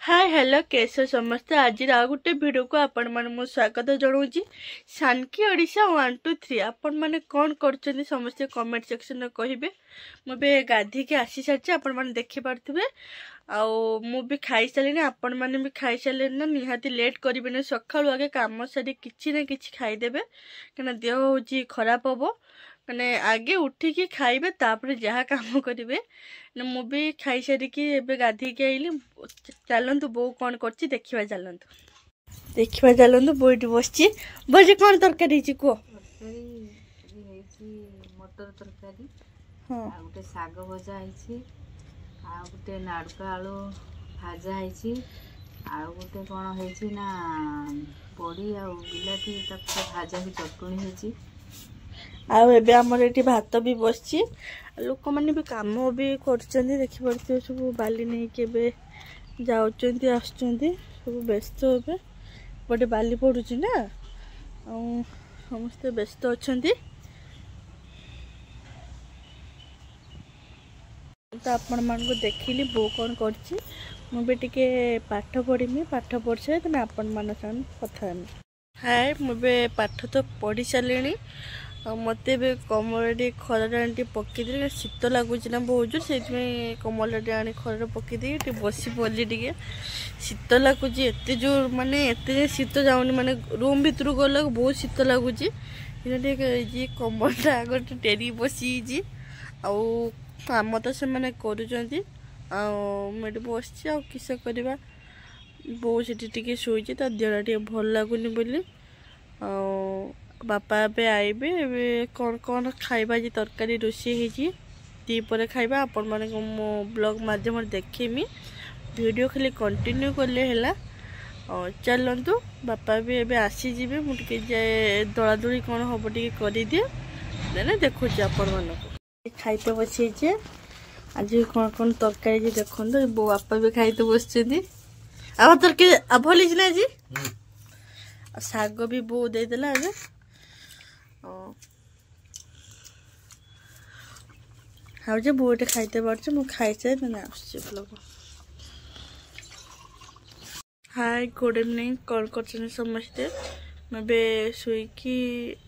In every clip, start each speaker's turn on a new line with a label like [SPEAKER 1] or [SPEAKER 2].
[SPEAKER 1] Hi hello कैसे समस्ते आज आ गोटे वीडियो को आपण मैंने मो स्वागत जनाऊँगी सानकी ओडिशा 1 2 3 आपण मैंने कौन कर समस्ते कमेंट सेक्शन में कहे मुझे गाधी के आसी सारी आपण मैंने देखी पारे आउ खाई सारे आपण मैंने भी खाई सारे ना निहाती लेट करेंगे सका आगे कम सारी किसी ना कि खाईदेवे क्या देह हूँ खराब हम मैंने आगे उठिकी खाइबे तापर जहाँ काम करेंगे मु भी खाई सारिकी एबे गाधी के आइली चलतु बो कौन करछि देखिबा चलतु बो इटी बसछि बजे कौन तरकारी छि को
[SPEAKER 2] मटर तरकारी
[SPEAKER 1] हां
[SPEAKER 2] आ गोटे साग भजा आइछि आ गोटे नाड़का आलू भाजा आइछि आ गोटे कोन हेछि ना बड़ी आ बिलाती तक भाजा ही चटुनी हेछि
[SPEAKER 1] आबे आमर ये भात भी बसछि लोक मैंने भी काम भी कर देखी पारे सब बाली नहीं के जाऊँच आसुँच सब व्यस्त हे गोटे बाली पड़ू ना समस्ते व्यस्त अच्छा तो आपण मान को देखिली बो कौन कर पाठ पढ़ी पाठ पढ़ सारे तेना आपण मान कथा हाय मुझे पाठ तो पढ़ी सारे मत कमल खरा पकईदे शीत लगुच ना बहुत जोर से कमल आनी खर पकईदे बस पड़े टे शीत लगुच एत जोर माने एत शीत जाऊनी माने रूम भितर गला बहुत शीत लगुच कमल आग टेरी बसी आम तो से मैंने करुँच आठ बस किस करवा बो से शोचे देह टे भल लगुनि बोली बापा ए आईबे कौन कौन खाइबा जी तरकारी रोषे होती दीपर खाइबा आपण माने मो ब्लॉग माध्यम देखेमी वीडियो खाली कंटिन्यू कले हैला चलतु बापा भी एबे आसी जीवे मुझे जाए दला दड़ी कौन हम टे कर दिए देने देखुँ आपण मान खाइते बसी आज कौन कौन तरकारी जी देखो बो बापा भी खाइते बस आ तरकारी भल ना जी साग भी बो देदेला आज हाँ जे बोटे खाइते पार्चे मु खाई सारे मैंने आसलोग हाय गुड इवनिंग कौन कर समस्ते मैं शुईकी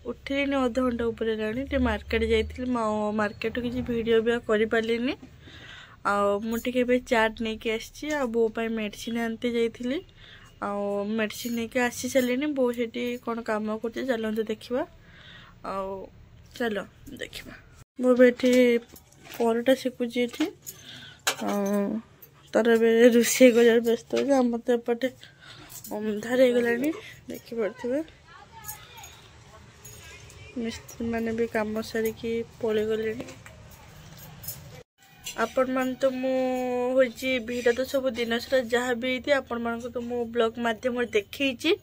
[SPEAKER 1] उठे अध घंटा उपर मार्केट जाइए मार्केट किसी वीडियो भी कर पारे मुझे चाट नहीं आसी बो मेडिसिन आनते जाइली मेडिसिन नहीं आसी सारे बो से कौन कम कर चलते देखा चलो देखा मुझे परटा शिखुची तार रोषे कर व्यस्त हो आम तो एपटे अंधार हो गला देखिपे मिस्त्री मैंने भी कम सारिकी पलि गले आपण मान तो मुझे भिड तो सब दिन सारा जहाँ भी आपण मान तो मो ब्लॉग माध्यम देखी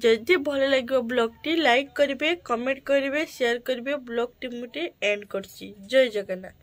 [SPEAKER 1] जदि भल लगे ब्लॉग टी लाइक करेंगे कमेंट करेंगे शेयर करेंगे ब्लॉग टी मुझे एंड कर जय जगन्नाथ।